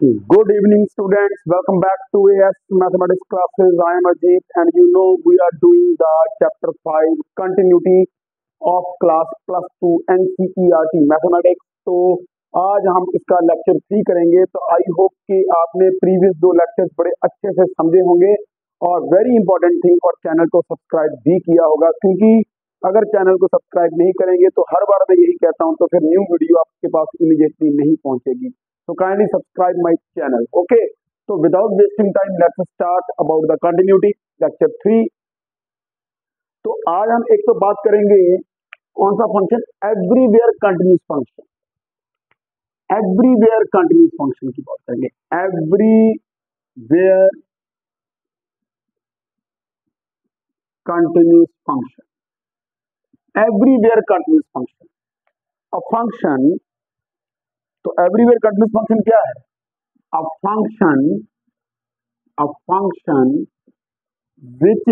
Good evening, students. Welcome back to AS Mathematics classes. I am Ajit, and you know we are doing the chapter 5 continuity of class plus 2 NCERT Mathematics. तो आज हम इसका lecture 3 करेंगे. तो आई hope कि आपने previous 2 lectures बड़े अच्छे से समझे होंगे और वेरी इंपॉर्टेंट थिंग और चैनल को सब्सक्राइब भी किया होगा, क्योंकि अगर चैनल को सब्सक्राइब नहीं करेंगे तो हर बार मैं यही कहता हूं, तो फिर न्यू वीडियो आपके पास इमीडिएटली नहीं पहुंचेगी. So kindly subscribe my channel. Okay. So without wasting time, let's start about the continuity lecture 3. तो आज हम एक तो बात करेंगे कौन सा function, everywhere continuous function. Everywhere continuous function की बात करेंगे. Everywhere continuous function. Everywhere continuous function. A function, तो एवरीवेयर कंटिन्यूस फंक्शन क्या है? A function which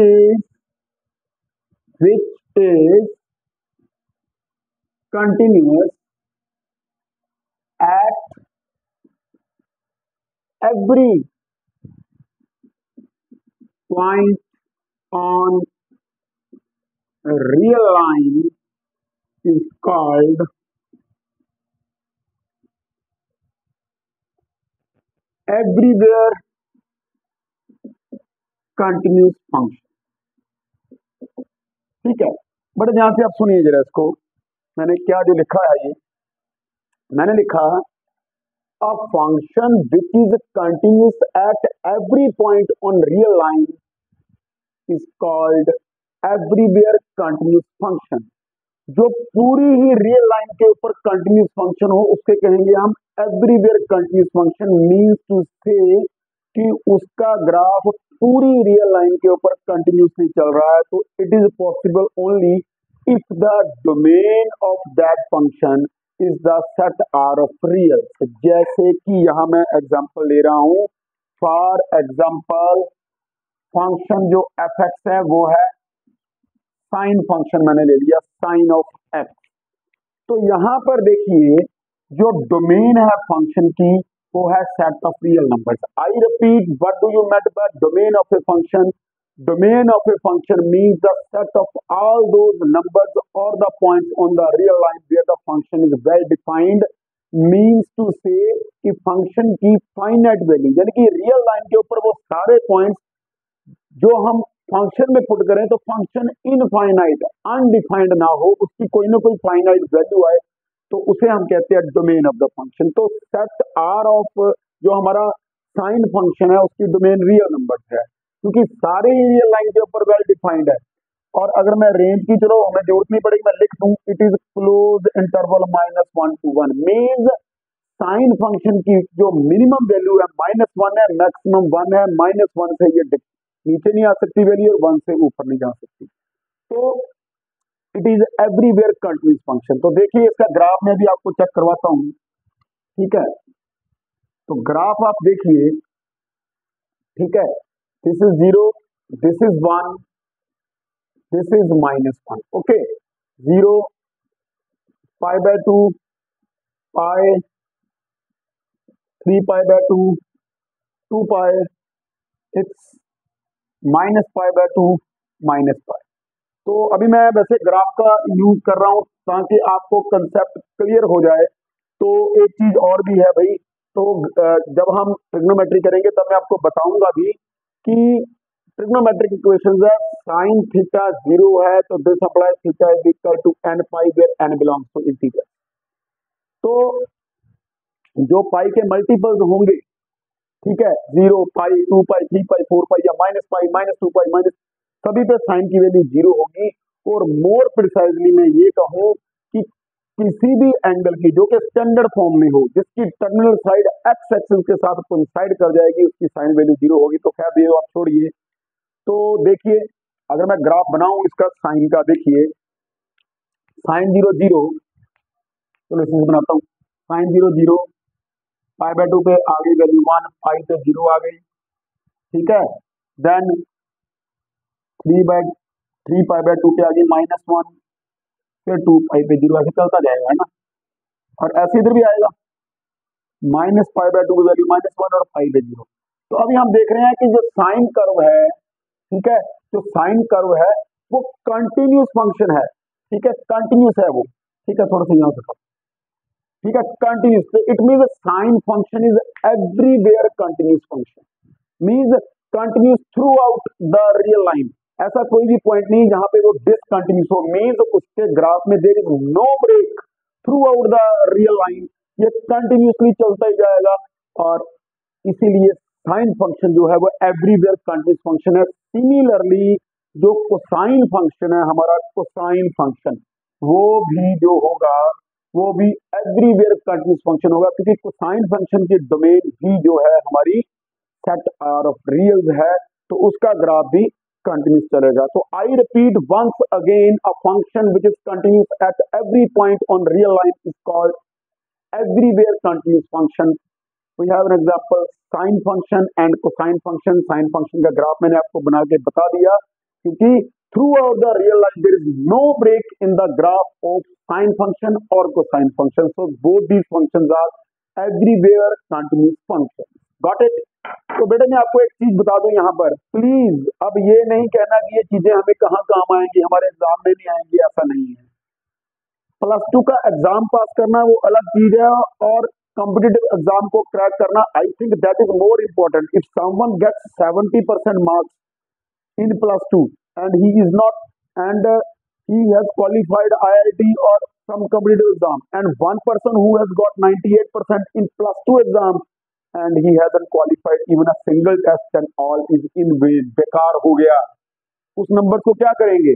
is continuous at every point on a real line is called everywhere continuous function. ठीक है, but ध्यान से आप सुनिए जरा इसको. मैंने क्या जो लिखा है, ये मैंने लिखा अ function which is continuous at every point on real line is called everywhere continuous function. जो पूरी ही रियल लाइन के ऊपर कंटिन्यूस फंक्शन हो उसके कहेंगे हम everywhere continuous function. Means to say कि उसका ग्राफ पूरी रियल लाइन के ऊपर कंटिन्यूसली चल रहा है. तो it is possible only if the domain of that function is the set are of real. जैसे कि यहां मैं एग्जांपल ले रहा हूं. फॉर एग्जांपल फंक्शन जो एफ एक्स है वो है साइन फंक्शन. मैंने ले लिया साइन ऑफ एक्स. तो यहां पर देखिए जो डोमेन है फंक्शन की वो है set of real numbers. I repeat, what do you mean by domain of a function? Domain of a function means the set of all those numbers or the points on the real line where the function is well defined. Means to say कि function की finite value, यानी कि real line के ऊपर वो सारे points जो हम फंक्शन में पुट करें तो फंक्शन इनफाइनाइट अनडिफाइंड ना हो, उसकी कोई ना कोई फाइनाइट वैल्यू आए, तो उसे हम कहते हैं डोमेन ऑफ द फंक्शन. तो सेट आर ऑफ जो हमारा साइन फंक्शन है उसकी डोमेन रियल नंबर्स है, क्योंकि सारे रियल लाइन के ऊपर वेल डिफाइंड है. और अगर मैं रेंज की, चलो हमें जरूरत नहीं पड़ेगी, मैं लिख दूं it is close interval -1 to 1. Means sine function की जो मिनिमम वैल्यू है -1 है, मैक्सिमम 1 है. -1 से ये नीचे नहीं आ सकती वैल्यू और 1 से ऊपर नहीं जा सकती. तो it is everywhere continuous function. तो देखिए इसका ग्राफ में भी आपको चेक करवाता हूं. ठीक है, तो ग्राफ आप देखिए. ठीक है, this is 0, this is 1, this is -1. Okay, 0, π/2, pi, 3π/2, 2π, it's -π/2, -π. तो अभी मैं वैसे ग्राफ का यूज कर रहा हूं ताकि आपको कंसेप्ट क्लियर हो जाए. तो एक चीज और भी है भाई, तो जब हम ट्रिग्नोमेट्री करेंगे तब मैं आपको बताऊंगा भी कि ट्रिग्नोमेट्रिक इक्वेशंस है साइन थीटा 0 है तो this applies theta is equal to n pi where n belongs to integer. तो जो पाई के मल्टीपल्स होंगे, ठीक है, 0, पाई, 2 पाई, 3 पाई, 4 पाई या -पाई, -2 पाई, माइनस, सभी पे साइन की वैल्यू 0 होगी. और मोर प्रिसाइजली मैं ये कहूं कि किसी भी एंगल की जो कि स्टैंडर्ड फॉर्म में हो, जिसकी टर्मिनल साइड एक्स एक्सिस के साथ कोइंसाइड कर जाएगी, उसकी साइन वैल्यू 0 होगी. तो खैर ये आप छोड़िए. तो देखिए अगर मैं ग्राफ बनाऊं इसका साइन का, देखिए साइन 0 0, तो इसे बनाता हूं. साइन 0 0, π/2 पे आ गई वैल्यू 1, पाई पे 0 आ गई. ठीक है, देन 3π/2 पे आ गई -1, फिर 2 पाई पे 0, ऐसे चलता जाएगा, है ना. और ऐसे इधर भी आएगा. -π/2 की वैल्यू -1 और पाई बाई 0। तो अभी हम देख रहे हैं कि जो साइन कर्व है, ठीक है, जो साइन कर्व है वो कंटिन्यूस फंक्शन है, ठीक है, कंटिन्यूस है वो, ठीक है, थोड़ा सा यहाँ से, ठीक है, continuous. It mean sine function is everywhere continuous function, means continuous through out the real line. ऐसा कोई भी पॉइंट नहीं जहां पे वो डिसकंटिन्यूस हो, मीन्स उसके ग्राफ में there is no break throughout the real line, ये कंटिन्यूसली चलता ही जाएगा। और इसीलिए साइन फंक्शन जो है वो एवरीवेयर कंटिन्यूस फंक्शन है। सिमिलरली जो कोसाइन फंक्शन है हमारा, कोसाइन फंक्शन वो भी जो होगा वो भी एवरीवेयर कंटिन्यूस फंक्शन होगा, क्योंकि कोसाइन फंक्शन की डोमेन भी जो है हमारी सेट आर ऑफ रियल्स है, तो उसका ग्राफ भी कंटिन्यूस चलेगा। तो I repeat once again, a function which is continuous at every point on real line is called everywhere continuous function. We have an example sine function and cosine function. Sine function का graph मैंने आपको बना के बता दिया, क्योंकि throughout the real line there is no break in the graph of sine function और cosine function, so both these functions are everywhere continuous function. Got it? तो बेटा मैं आपको एक चीज बता दूं यहाँ पर, प्लीज अब ये नहीं कहना कि ये चीजें हमें कहाँ काम आएंगी, हमारे एग्जाम में नहीं आएंगी, ऐसा नहीं है। +2 का एग्जाम पास करना वो अलग चीज है, और कॉम्पिटिटिव एग्जाम को क्रैक करना, I think that is more important. If someone gets 70% marks in +2 and he is not, and he has qualified IIT or some competitive exam, and one person who has got 98% in +2 exam and he hasn't qualified even a single test, and all is in vain, बेकार हो गया। उस number को क्या करेंगे?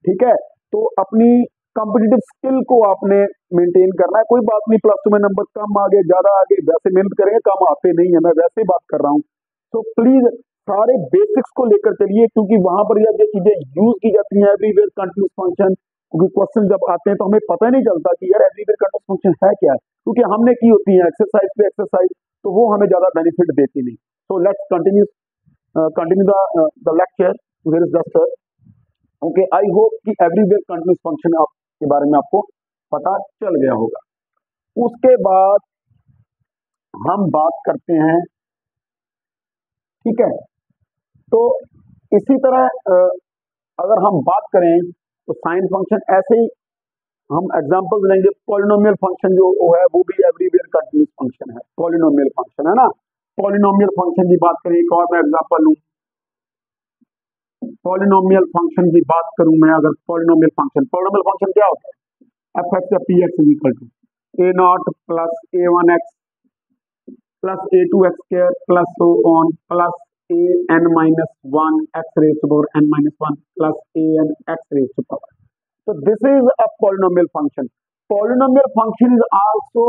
ठीक है, तो अपनी कॉम्पिटिटिव स्किल को आपने मेंटेन करना है। कोई बात नहीं, +2 में नंबर कम आ गए ज्यादा आ गए, वैसे मेहनत करेंगे, कम आते नहीं है, मैं वैसे बात कर रहा हूँ। तो प्लीज सारे बेसिक्स को लेकर चलिए, क्योंकि वहां पर जब ये चीजें यूज की जाती हैं एवरीवेयर कंटिन्यूस फंक्शन, क्योंकि क्वेश्चन जब आते हैं तो हमें पता नहीं चलता कि यार एवरीवेयर कंटिन्यूस फंक्शन है क्या है, क्योंकि हमने की होती है एक्सरसाइज पे एक्सरसाइज, तो वो हमें ज्यादा बेनिफिट देती नहीं। So let's continue the lecture where is the okay. I hope कि एवरीवेयर कंटिन्यूस फंक्शन के बारे में आपको पता चल गया होगा। उसके बाद हम बात करते हैं, ठीक है, तो इसी तरह अगर हम बात करें तो साइन फंक्शन ऐसे ही हम एग्जांपल्स लेंगे। पॉलिनोमियल फंक्शन जो है वो भी एवरीवेयर कंटिन्यूस फंक्शन है, पॉलिनोमियल फंक्शन है ना। पॉलिनोमियल फंक्शन की बात करें, एक और मैं एग्जांपल लूं, पॉलिनोमियल फंक्शन की बात करूं मैं, अगर पॉलिनोमियल फंक्शन क्या होता है? एफ एक्स या P X is equal to a0 plus a1x plus a2x² plus so on plus an-1 x raised to power n-1 plus an x raised to power. So this is a polynomial function. Polynomial function is also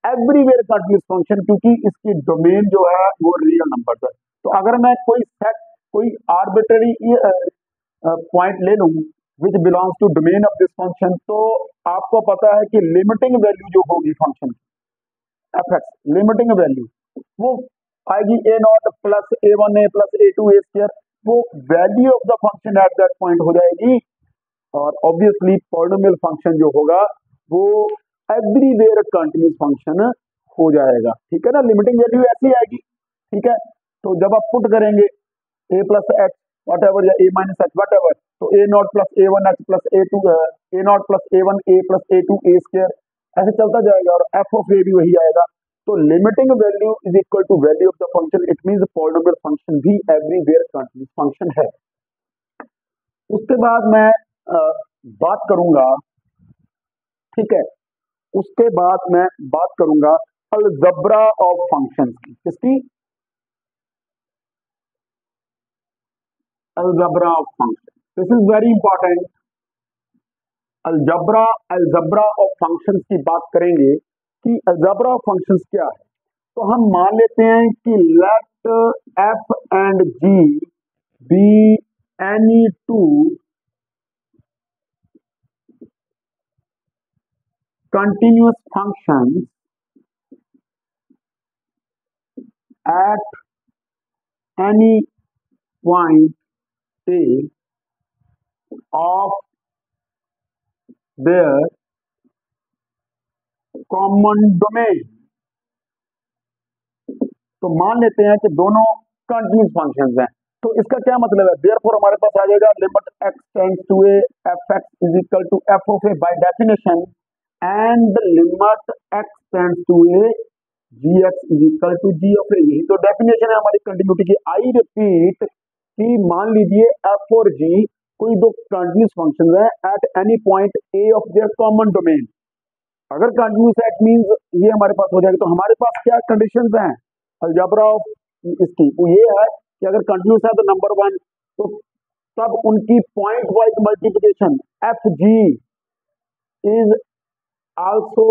everywhere continuous function, क्योंकि इसकी domain जो है वो real number है। तो अगर मैं कोई आर्बिट्ररी पॉइंट ले लूं which belongs to domain of this function, तो आपको पता है कि लिमिटिंग वैल्यू जो होगी function F X, limiting value वो आएगी a0 plus a1a plus a2a², वो value of the function at that point हो जाएगी। और ऑब्वियसली पॉलिनोमियल फंक्शन जो होगा वो एवरीवेयर कंटिन्यूस फंक्शन हो जाएगा, ठीक है ना। लिमिटिंग वैल्यू ऐसी आएगी, ठीक है। तो जब आप पुट करेंगे a plus x what ever या a minus x what ever, तो a0 plus a1x plus a0 plus a1a plus a2a², ऐसे चलता जाएगा, और f ऑफ a भी वही आएगा। तो limiting value is equal to value of the function, it means polynomial function भी एवरीवेयर कंटिन्यूस फंक्शन है। उसके बाद मैं बात करूंगा, ठीक है, उसके बाद मैं बात करूंगा अलजब्रा ऑफ फंक्शंस की। किसकी? Algebra of function, this is very important. Algebra of functions की बात करेंगे कि अलजब्रा ऑफ फंक्शंस क्या है। तो हम मान लेते हैं कि let f and g be any two continuous functions at any point a of their common domain, तो मान लेते हैं कि दोनों कंटिन्यूस फंक्शंस हैं, तो इसका क्या मतलब है, देयरफॉर हमारे पास आ जाएगा limit x tends to A F x is equal to F of A by definition and limit x tends to A G X is equal to G of A. यही तो डेफिनेशन है हमारी continuity की। I repeat कि मान लीजिए F और जी कोई दो कंटिन्यूस फंक्शन है at any point A of their common domain. अगर कंटिन्यूस है इट मींस ये हमारे पास हो जाएगा। तो हमारे पास क्या कंडीशंस हैं अलजेब्रा ऑफ इसकी, वो ये है कि अगर कंटिन्यूस है तो नंबर वन, तो तब उनकी point wise multiplication F G is also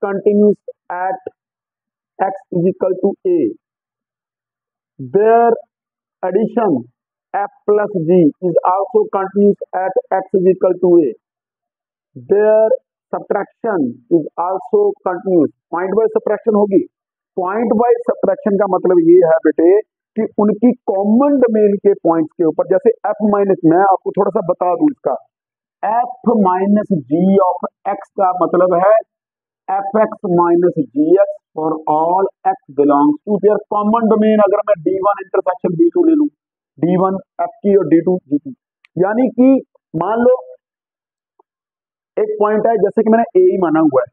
continuous at x is equal to a. Their addition f plus g is also continuous at x is equal to a. Their subtraction is also continuous. Point wise subtraction होगी। Point wise subtraction का मतलब ये है बेटे कि उनकी common domain के points के ऊपर, जैसे f माइनस, मैं आपको थोड़ा सा बता दूं इसका, f minus G of x का मतलब है F X minus G X for all X belongs to their common domain. अगर मैं D1 इंटरसेक्शन D2 ले लूं, D1 एफ की और D2 जी की, यानी कि मान लो एक पॉइंट है, जैसे कि मैंने ए ही माना हुआ है,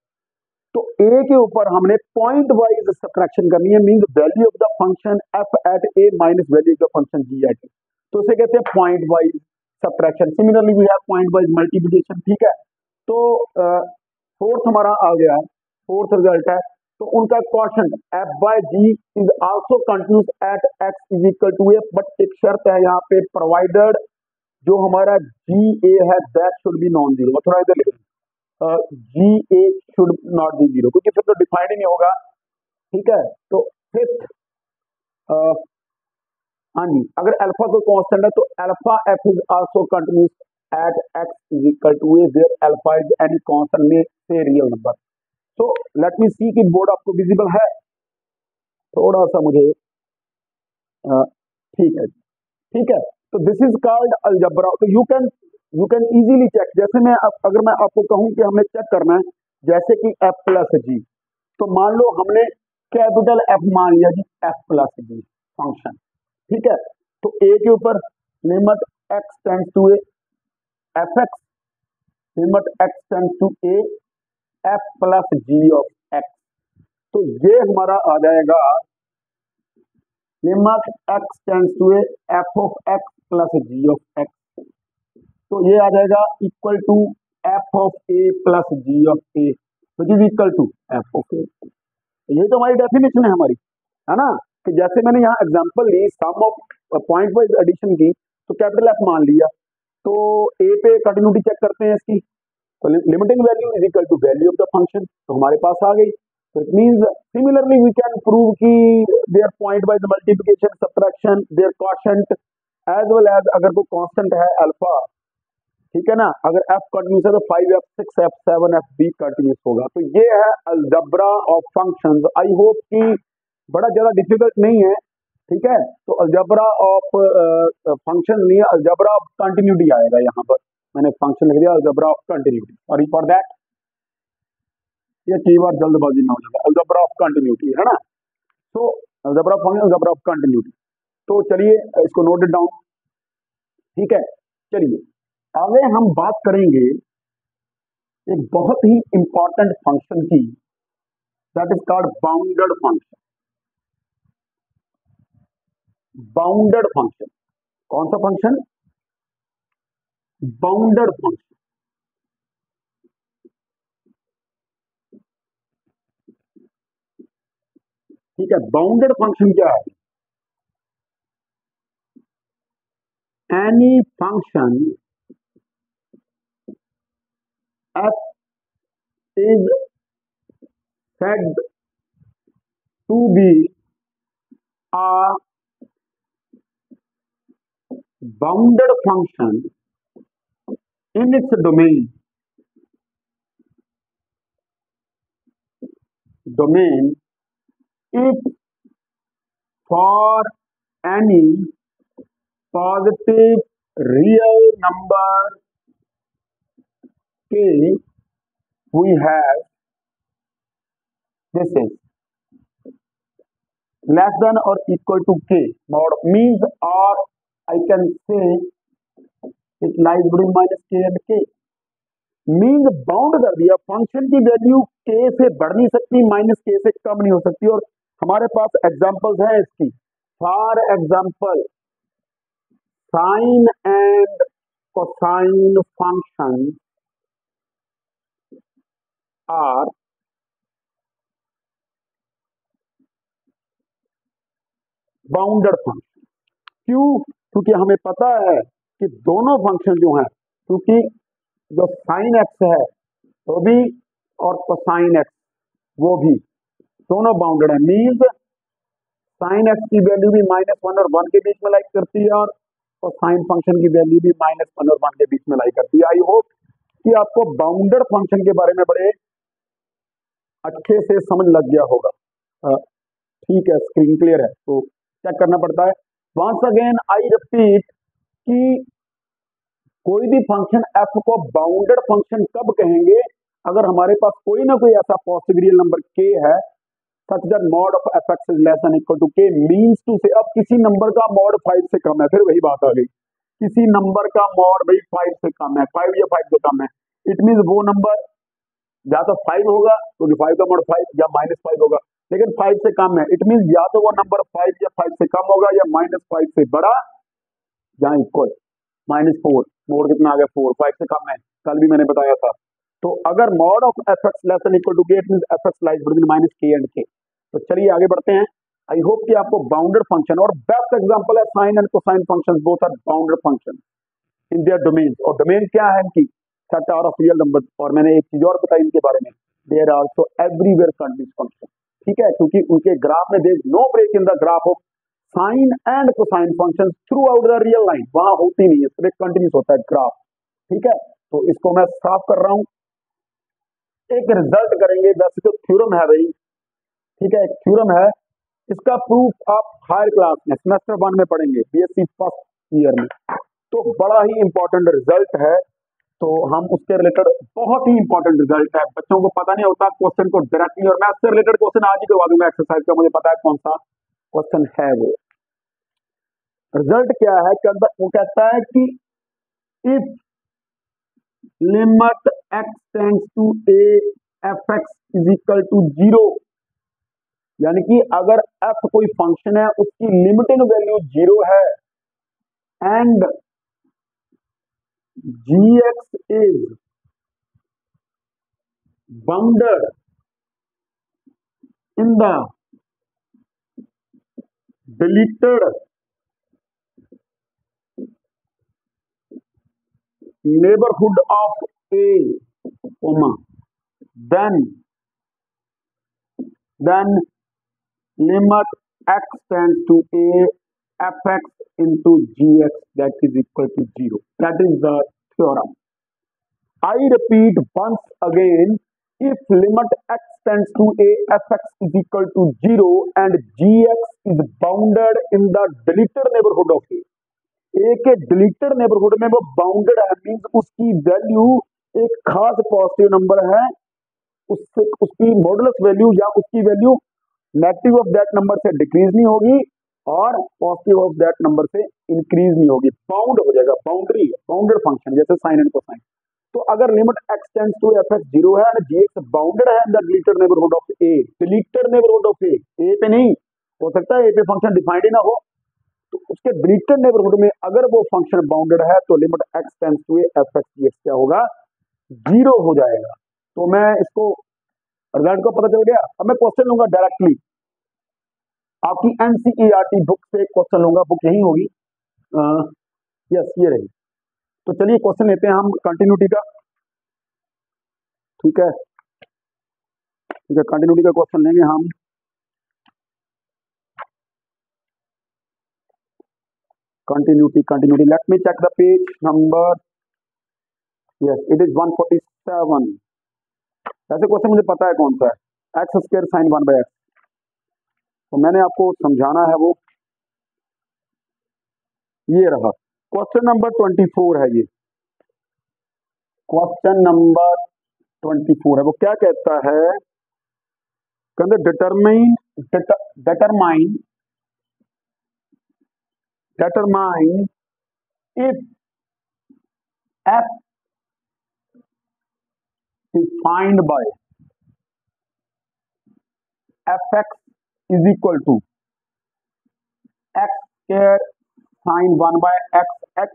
तो ए के ऊपर हमने पॉइंट वाइज सब्ट्रैक्शन करनी है, means value of the function F at A minus value of the function G at A, तो उसे कहते हैं point wise subtraction. Similarly we have point wise multiplication. ठीक है, तो फोर्थ हमारा आ गया, फोर्थ रिजल्ट है, तो उनका quotient f by G is also continuous at x is equal to A, but एक शर्त है यहाँ पे, प्रोवाइडेड जो हमारा जी ए है that should be non zero. मैं थोड़ा इधर लिख रहा हूँ, जी ए शुड नॉट बी जीरो, क्योंकि फिर तो डिफाइंड ही नहीं होगा। ठीक है, तो फिफ्थ, हाँ जी, अगर अल्फा को कांस्टेंट है तो alpha F is also continuous at x is equal to A where alpha is any constant में से रियल नंबर। तो लेट मी सी कि बोर्ड आपको विजिबल है, थोड़ा सा मुझे ठीक है, ठीक है। तो दिस इज कॉल्ड अलजेब्रा। तो यू कैन इजीली चेक, जैसे मैं अगर मैं आपको कहूं कि हमने चेक करना है, जैसे कि f प्लस जी, तो मान लो हमने कैपिटल F मान लिया g, f plus g function. ठीक है, तो a के ऊपर limit x tends to A F x, limit x tends to a f plus g of x, तो ये हमारा आ जाएगा limit x tends to a f of x plus g of x, तो ये आ जाएगा equal to f of a plus g of a which is equal to f of a। ये तो हमारी डेफिनेशन है हमारी, है ना, कि जैसे मैंने यहाँ एग्जांपल ली sum of pointwise addition की, तो कैपिटल F मान लिया, तो a पे कंटिन्यूटी चेक करते हैं इसकी, तो limiting value is equal to value of the function, तो हमारे पास आ गई। तो it means similarly we can prove कि their point wise multiplication subtraction their quotient as well as, अगर वो कांस्टेंट है अल्फा, ठीक है ना, अगर f कंटिन्यूस है तो 5f 6f 7f भी कंटिन्यूस होगा। तो ये है algebra of functions. I hope कि बड़ा ज्यादा डिफिकल्ट नहीं है। ठीक है, तो अलजेब्रा ऑफ फंक्शन नहीं, अलजेब्रा ऑफ कंटिन्यूटी आएगा यहाँ पर, मैंने फंक्शन लिख दिया algebra of continuity, sorry for that, ये कई बार जल्दबाजी में हो जाता है, अलजेब्रा ऑफ कंटिन्यूटी, है ना। तो algebra of function, algebra of continuity, तो चलिए इसको नोट इट डाउन। ठीक है, चलिए आगे हम बात करेंगे एक बहुत ही इंपॉर्टेंट फंक्शन की, that is called bounded function. Bounded function, कौन सा फंक्शन, बाउंडेड फंक्शन। ठीक है, बाउंडेड फंक्शन क्या है, any function f is said to be a bounded function in its domain if for any positive real number k we have, this is less than or equal to k mod means, or I can say it lies between minus k and k means bound कर दिया, function की value k से बढ़ नहीं सकती, minus k से कम नहीं हो सकती। और हमारे पास एग्जांपल्स है इसकी, for example sine and cosine function are bounded function. क्यों? क्योंकि हमें पता है कि दोनों फंक्शन जो हैं, क्योंकि जो साइन एक्स है वो भी और कोसाइन एक्स वो भी दोनों बाउंडेड है। मीन्स साइन एक्स की वैल्यू भी -1 और 1 के बीच में लाई करती है, और कोसाइन फंक्शन की वैल्यू भी -1 और 1 के बीच में लाई करती है। आई होप कि आपको बाउंडेड फंक्शन के बारे में बड़े अच्छे से समझ लग गया होगा। ठीक है, स्क्रीन क्लियर है तो चेक करना पड़ता है। वंस अगेन आई रिपीट कि कोई भी फंक्शन f को बाउंडेड फंक्शन कब कहेंगे, अगर हमारे पास कोई ना कोई ऐसा पॉजिटिव रियल नंबर k है such that mod of fx is less than equal to k means to say, अब किसी नंबर का मॉड 5 से कम है, फिर वही बात आ गई, किसी नंबर का मॉड भाई 5 से कम है, 5 या 5 से कम है, इट मींस वो नंबर या तो 5 होगा क्योंकि 5 का मॉड 5 या -5 होगा, लेकिन 5 से कम है, इट मींस या तो वो नंबर 5 या 5 से कम होगा या -5 से बड़ा या इक्वल। -4 मोड कितना आ गया 4, 5 से कम है, कल भी मैंने बताया था। तो अगर mod of fx less than equal to k it means fx lies between -k and k। तो चलिए आगे बढ़ते हैं। आई होप कि आपको बाउंडेड फंक्शन, और बेस्ट एग्जांपल है sine and cosine functions, both are bounded function in their domain. और डोमेन क्या है इनकी? Set are of real number. और मैंने एक चीज और बताई इनके बारे में, they're also everywhere continuous function. ठीक है, क्योंकि उनके ग्राफ में there is no break in the graph of sine and cosine function throughout the real line, वहां होती नहीं है, सिर्फ कंटिन्यूस होता है ग्राफ। ठीक है, तो इसको मैं साफ कर रहा हूं, एक रिजल्ट करेंगे, वैसे तो थ्योरम है भाई, ठीक है, एक थ्योरम है, इसका प्रूफ आप हायर क्लास में सेमेस्टर 1 में पढ़ेंगे, बीएससी फर्स्ट ईयर में, तो बड़ा ही इंपॉर्टेंट रिजल्ट है। तो हम उसके रिलेटेड, बहुत ही इंपॉर्टेंट रिजल्ट है, बच्चों को पता नहीं होता क्वेश्चन को डायरेक्टली, और मैं इससे रिलेटेड क्वेश्चन आज ही करवा दूंगा एक्सरसाइज का, मुझे पता है कौन सा क्वेश्चन है वो। रिजल्ट क्या है? वो कहता है कि if limit x tends to a fx is equal to 0, यानी कि अगर f कोई फंक्शन है उसकी लिमिटिंग वैल्यू 0 है, and gx is bounded in the deleted neighborhood of a, then limit x tends to a fx into gx that is equal to 0. That is the theorem. I repeat once again, if limit x tends to a fx is equal to 0 and gx is bounded in the deleted neighborhood of a, ए के deleted neighbourhood में वो bounded है, means उसकी value एक खास positive number है, उससे उसकी मॉडुलस वैल्यू या उसकी value negative of that number से डिक्रीज नहीं होगी और पॉजिटिव ऑफ दैट नंबर से इंक्रीज नहीं होगी, बाउंड हो जाएगा, बाउंड्री बाउंडेड फंक्शन जैसे साइन एंड कोसाइन। तो अगर limit x tends to fx 0 है और gx बाउंडेड है in the deleted neighbourhood of a, deleted neighbourhood of a पे नहीं हो सकता है, a पे फंक्शन डिफाइंड ही ना हो, तो उसके डिलीटेड नेबरहुड में अगर वो फंक्शन बाउंडेड है तो limit x tends to fx dx क्या होगा? 0 हो जाएगा। तो मैं इसको रिजल्ट को पता चल गया। अब मैं क्वेश्चन लूंगा डायरेक्टली, आपकी एनसीईआरटी बुक से क्वेश्चन लूंगा, बुक यही होगी, यस ये रही। तो चलिए क्वेश्चन लेते हैं हम कंटिन्यूटी का। ठीक है, ठीक है, कंटिन्यूटी का क्वेश्चन लेंगे हम। continuity, let me check the page number, yes it is 147। ऐसे क्वेश्चन मुझे पता है कौन सा है, x स्क्वायर साइन 1/x, तो मैंने आपको समझाना है वो ये रहा। क्वेश्चन नंबर 24 है, ये क्वेश्चन नंबर 24 है। वो क्या कहता है? कहते determine if f defined by fx is equal to x square sine 1 by x x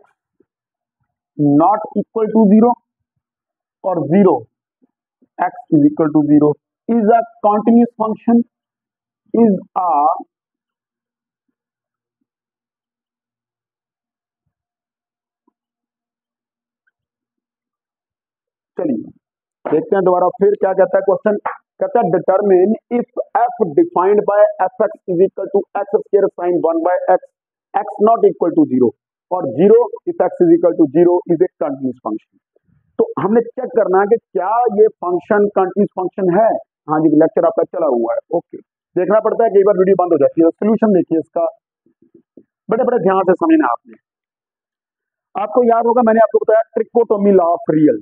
not equal to 0 or 0 x is equal to 0 is a continuous function, is a चलिए देखते हैं दोबारा फिर क्या कहता है क्वेश्चन। कहता है determine if f defined by fx is equal to x square sine 1 by x x not equal to 0 और 0 if x is equal to 0 is a continuous function. तो हमने चेक करना है कि क्या ये फंक्शन कंटिन्यूअस फंक्शन है। हाँ जी, लेक्चर आपका चला हुआ है, ओके। देखना पड़ता है, कई बार वीडियो बंद हो जाती है। सोल्यूशन देखिए इसका, बड़े बड़े ध्यान से समझना आपने। आपको याद होगा मैंने आपको बताया trichotomy law of real.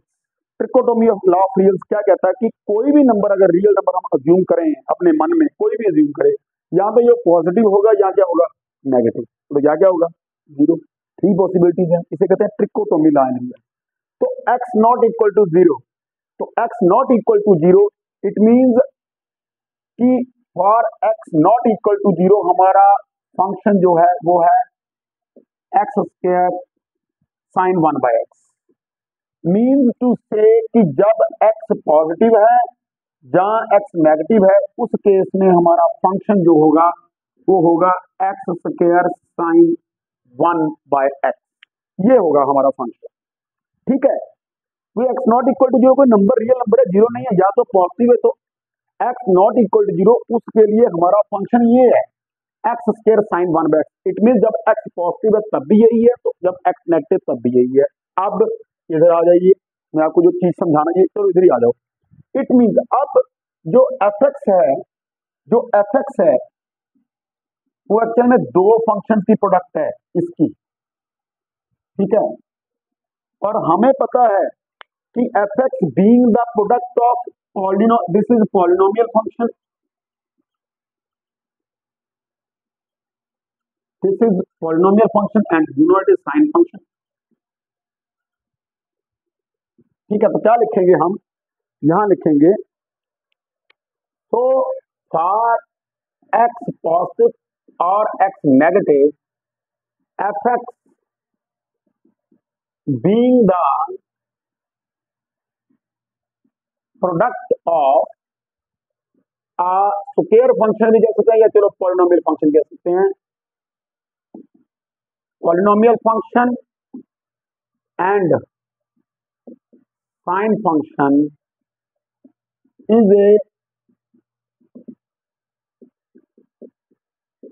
Trichotomy of law of reals क्या कहता है कि कोई भी नंबर अगर रियल नंबर हम अज्यूम करें अपने मन में, कोई भी अज्यूम करें, या तो ये पॉजिटिव होगा या क्या होगा नेगेटिव, तो या क्या होगा 0। 3 पॉसिबिलिटीज है, इसे कहते हैं ट्रिकोटोमी लॉ इन रियल। तो x नॉट इक्वल टू 0, तो x not equal to 0 it means कि for x not equal to 0 हमारा फंक्शन जो है वो है x square sine 1 by x। Means to say कि जब x पॉजिटिव है जहां x नेगेटिव है उस केस में हमारा फंक्शन जो होगा वो होगा x square sine 1 by x, ये होगा हमारा फंक्शन, ठीक है। वो x नॉट इक्वल टू 0 कोई नंबर रियल नंबर है, 0 नहीं है, या तो पॉजिटिव है तो x नॉट इक्वल टू 0 उसके लिए हमारा फंक्शन ये है x square sine 1 by x। It mean जब x पॉजिटिव है तब भी यही है, तो जब x नेगेटिव तब भी यही है। अब इधर आ जाइए, मैं आपको जो चीज समझाना चाहिए, चलो इधर ही आ जाओ। इट मीन अब जो fx है, जो fx है वो एक्चुअल में दो फंक्शन की प्रोडक्ट है इसकी, ठीक है। और हमें पता है कि fx being the product of this is polynomial function, this is polynomial function and you know it is sine function, ठीक है। तो क्या लिखेंगे हम, यहां लिखेंगे तो फॉर x पॉजिटिव और x negative fx being the product of uh square function भी कह सकते हैं या चलो पॉलिनोमियल फंक्शन कह सकते हैं। Polynomial function and sine function is a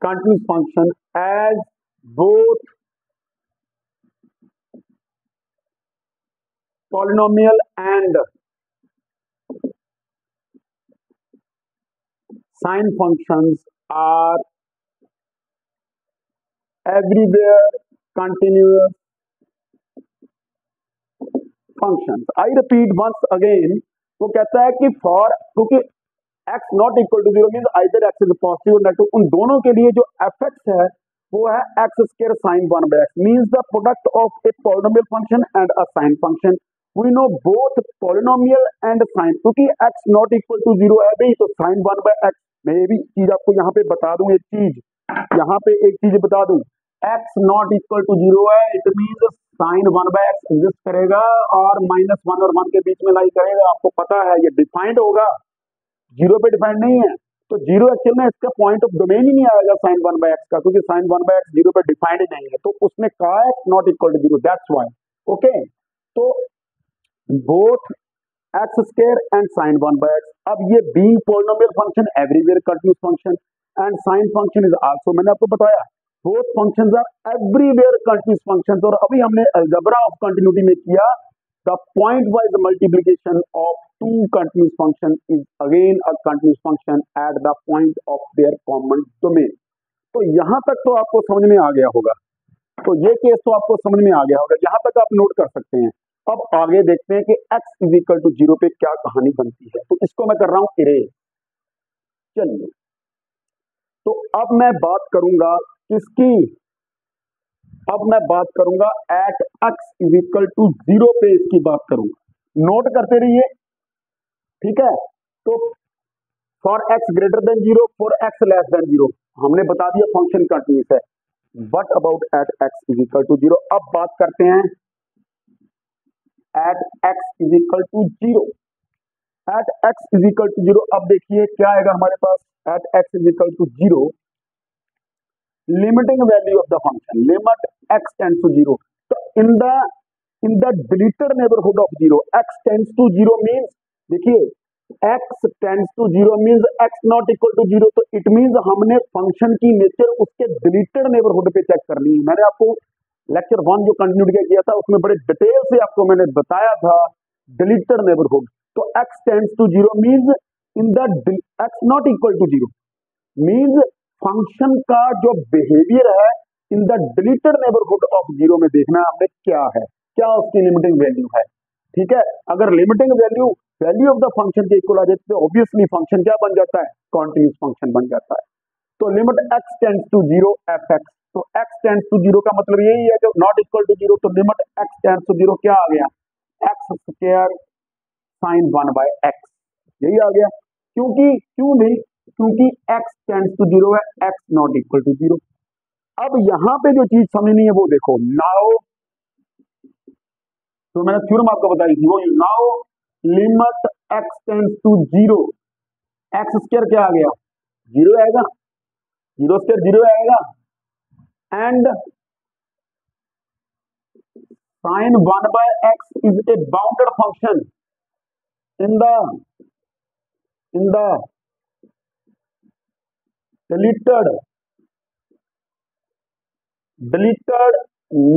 continuous function as both polynomial and sine functions are everywhere continuous functions. I repeat once again, वो कहता है कि फॉर, क्योंकि x not equal to 0 mean either x is positive और negative, उन दोनों के लिए जो fx है वो है x square sine 1 by x, means the product of a polynomial function and a sine function. We know both polynomial and sine, क्योंकि x नॉट इक्वल टू 0 है भाई, तो साइन 1 बाय x। मैं ये भी चीज आपको यहाँ पे बता दूं, एक चीज यहाँ पे एक चीज बता दूं, x नॉट इक्वल टू 0 है, it means sine 1 by x exist करेगा और -1 और 1 के बीच में लाई करेगा। आपको पता है ये डिफाइंड होगा, 0 पे डिफाइंड नहीं है, तो 0 एक्चुअल में इसका पॉइंट ऑफ डोमेन ही नहीं आएगा साइन 1 बाय x का, क्योंकि साइन 1 बाय x 0 पे डिफाइंड ही नहीं है। तो उसने कहा x not equal to 0, that's why, okay. तो both x square and sine 1 by x, अब ये being polynomial function everywhere continuous function and sine function is also, मैंने आपको बताया both functions are everywhere continuous functions. और अभी हमने algebra of continuity में किया the point wise multiplication of two continuous function is again a continuous function at the point of their common domain. तो यहां तक तो आपको समझ में आ गया होगा, तो ये केस तो आपको समझ में आ गया होगा, यहां तक आप नोट कर सकते हैं। अब आगे देखते हैं कि x इज इक्वल टू 0 पे क्या कहानी बनती है। तो इसको मैं कर रहा हूं इरेज, चलिए, तो अब मैं बात करूंगा किसकी, अब मैं बात करूंगा at x is equal to 0 पे इसकी बात करूंगा, नोट करते रहिए, ठीक है। तो for X greater than 0, for X less than 0 हमने बता दिया फंक्शन कंटिन्यूस है। What about at x is equal to 0, अब बात करते हैं at x is equal to 0, at x is equal to 0। अब देखिए क्या आएगा हमारे पास, at x is equal to 0, limiting value of the function, limit X tends to 0। तो in the deleted neighbourhood of 0, x tends to 0 means, देखिए x tends to 0 means x not equal to 0, तो it means हमने function की nature उसके deleted neighbourhood पे check करनी है। मैंने आपको लेक्चर 1 जो कंटिन्यू किया था उसमें बड़े डिटेल से आपको मैंने बताया था डिलीटेड नेबरहुड। तो x tends to 0 means in the x not equal to 0 means function का जो बिहेवियर है in the deleted neighbourhood of 0 में देखना हमने क्या है, क्या उसकी लिमिटिंग वैल्यू है, ठीक है। अगर limiting value of the function के इक्वल आ जाए तो ऑब्वियसली फंक्शन क्या बन जाता है, कॉन्टिन्यूस फंक्शन बन जाता है। तो limit x tends to 0 f x, तो x टेंड्स टू 0 का मतलब यही है कि नॉट इक्वल टू 0, तो लिमिट x टेंड्स टू 0 क्या आ गया, x square sine 1 by x, यही आ गया। क्यों नहीं, क्योंकि x टेंड्स टू 0 है, x नॉट इक्वल टू 0। अब यहां पे जो चीज समझनी है वो देखो, नाउ तो मैंने थ्योरम आपको बताई थी वो, now limit x tends to 0, x square क्या आ गया, 0 आएगा, 0 स्क्वायर 0 आएगा, and sine 1 by x is a bounded function in the deleted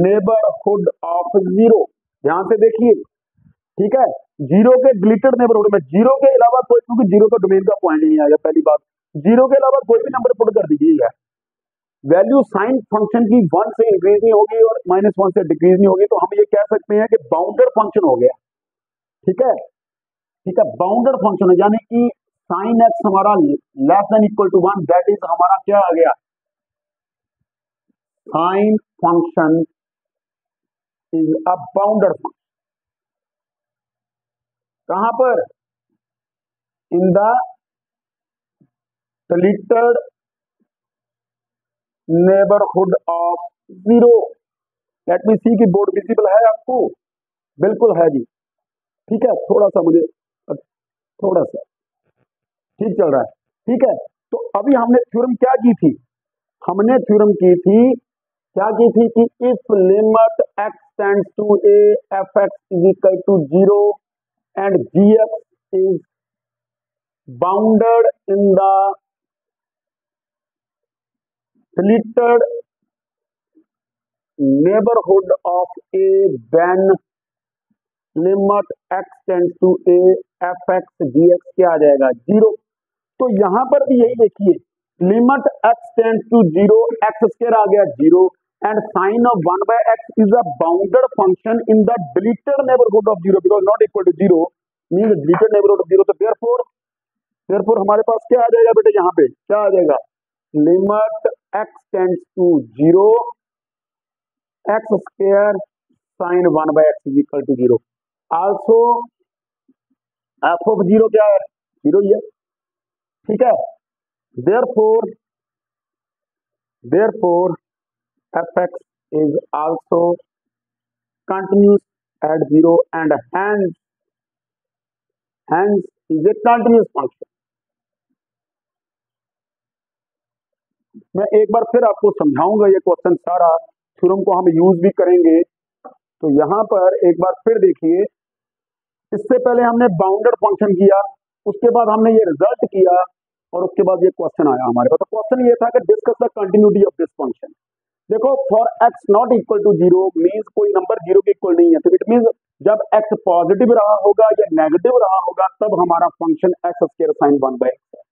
neighbourhood of 0। ध्यान से देखिए, ठीक है, 0 के डिलीटेड नेबरहुड में, 0 के अलावा कोई, क्योंकि 0 का डोमेन का पॉइंट नहीं आएगा, पहली बात 0 के अलावा कोई भी नंबर पुट कर दीजिएगा, वैल्यू साइन फंक्शन की 1 से इंक्रीज नहीं होगी और -1 से डिक्रीज नहीं होगी, तो हम ये कह सकते हैं कि बाउंडेड फंक्शन हो गया, ठीक है, बाउंडेड फंक्शन है, यानी कि साइन एक्स हमारा less than equal to 1, that is हमारा क्या आ गया, sine function is a bounded function. कहां पर, in the deleted neighbourhood of 0। Let me see keyboard visible है आपको, बिल्कुल है जी, ठीक है, थोड़ा सा ठीक चल रहा है, ठीक है। तो अभी हमने थ्योरम क्या की थी, हमने थ्योरम की थी कि if limit x tends to a f x is equal to 0 and g x is bounded in the deleted neighbourhood of a, then limit x tends to a f x g x क्या आ जाएगा, 0। तो यहां पर भी यही देखिए, limit x tends to 0, x square आ गया 0, and sine of 1 by x is a bounded function in the deleted neighbourhood of 0 because not equal to 0 means deleted neighbourhood of 0। तो देयरफॉर हमारे पास क्या आ जाएगा बेटे, यहां पे क्या आ जाएगा, limit x tends to 0, x square sine 1 by x is equal to 0। Also f of 0 क्या है, 0 ही है, ठीक है। Therefore f x is also continuous at 0 and hence is a continuous function. मैं एक बार फिर आपको समझाऊंगा ये क्वेश्चन सारा, थ्योरम को हम यूज भी करेंगे। तो यहां पर एक बार फिर देखिए, इससे पहले हमने बाउंडेड फंक्शन किया, उसके बाद हमने ये रिजल्ट किया, और उसके बाद ये क्वेश्चन आया हमारे पास। तो क्वेश्चन ये था कि discuss the continuity of this function. देखो, for x not equal to 0 means कोई नंबर 0 के इक्वल नहीं है, तो इट मींस जब x पॉजिटिव रहा होगा या नेगेटिव रहा होगा तब हमारा function x square sine 1 by x है,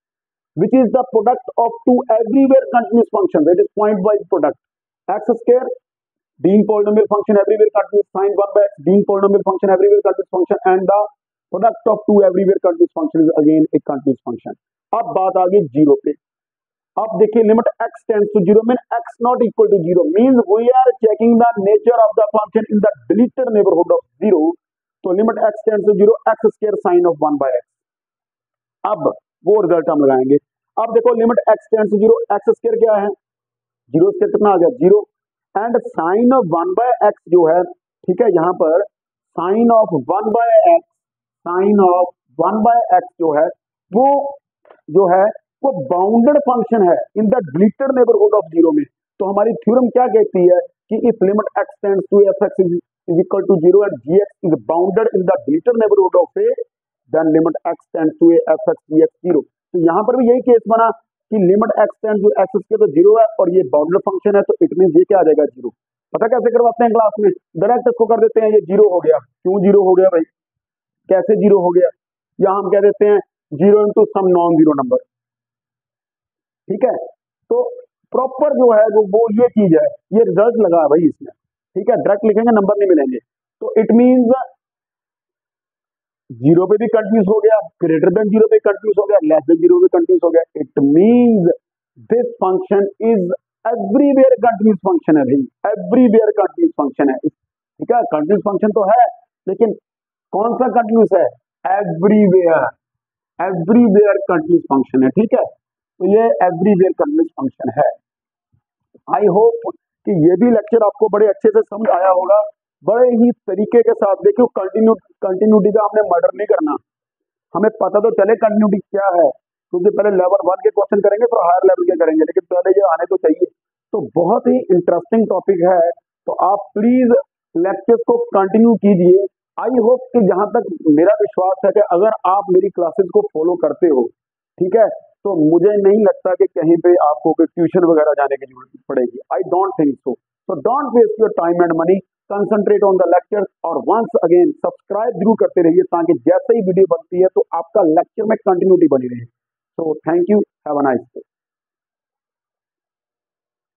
which is the product of two everywhere continuous functions, that is point wise product, x square being polynomial function everywhere continuous, sin 1 by x being polynomial function everywhere continuous function, and the product of two everywhere continuous function is again a continuous function. अब बात आ गई zero पे। अब देखिए limit x tends to zero mean x not equal to zero mean we are checking the nature of the function in the deleted neighbourhood of zero. तो limit x tends to zero x square sine of 1/x। अब वो result हम लगाएंगे। अब देखो limit x tends to zero x square क्या है, zero square कितना आ गया zero, and sine of 1/x जो है, ठीक है, यहाँ पर sign of 1/x, sign of 1/x जो है वो जो है वो बाउंडेड फंक्शन है in the deleted neighbourhood of zero में। तो हमारी थ्योरम क्या कहती है कि if limit x tends to fx is equal to zero and gx is bounded in the deleted neighbourhood of a, then limit x tends to fx gx zero. तो यहाँ पर भी यही केस बना कि limit x tends to x के तो zero है और ये बाउंडेड फंक्शन है, तो इट मीन ये क्या आ जाएगा जीरो। पता कैसे करवाते हैं क्लास में, डायरेक्ट इसको कर देते हैं ये जीरो हो गया। क्यों जीरो हो गया भाई, कैसे जीरो हो गया, या हम कह देते हैं zero into some non zero number, ठीक है। तो प्रॉपर जो है वो ये चीज है, ये रिजल्ट लगा है भाई इसमें, ठीक है, डायरेक्ट लिखेंगे नंबर नहीं मिलेंगे। तो इट मींस जीरो पे भी कंफ्यूज हो गया, ग्रेटर देन जीरो पे कंफ्यूज हो गया, लेस देन जीरो पे कंफ्यूज हो गया। It means this function is everywhere continuous function है भाई, एवरीवेयर कंटिन्यूस फंक्शन है, ठीक है। कंटिन्यूस फंक्शन तो है लेकिन कौन सा कंटिन्यूस है, एवरीवेयर, एवरीवेयर कंटिन्यूस फंक्शन है, ठीक है। तो ये एवरीवेयर कंटिन्यूस फंक्शन है। आई होप कि ये भी लेक्चर आपको बड़े अच्छे से समझ आया होगा, बड़े ही तरीके के साथ। देखियो कंटिन्यूटी का हमने मर्डर नहीं करना, हमें पता तो चले कंटिन्यूटी क्या है, क्योंकि पहले लेवल 1 के क्वेश्चन करेंगे फिर हायर लेवल के करेंगे, लेकिन पहले ये आने तो चाहिए। तो बहुत ही इंटरेस्टिंग टॉपिक है, तो आप प्लीज लेक्चर्स को कंटिन्यू कीजिए। आई होप कि जहां तक मेरा विश्वास है कि अगर आप मेरी क्लासेस को फॉलो करते हो, ठीक है, तो मुझे नहीं लगता कि कहीं पे आपको कोई ट्यूशन वगैरह जाने की जरूरत पड़ेगी। I don't think so. So don't waste your time and money. Concentrate on the lectures और once again सब्सक्राइब जरूर करते रहिए ताकि जैसे ही वीडियो बनती है तो आपका लेक्चर में कंटिन्यूटी बनी रहे। So thank you. Have a nice day.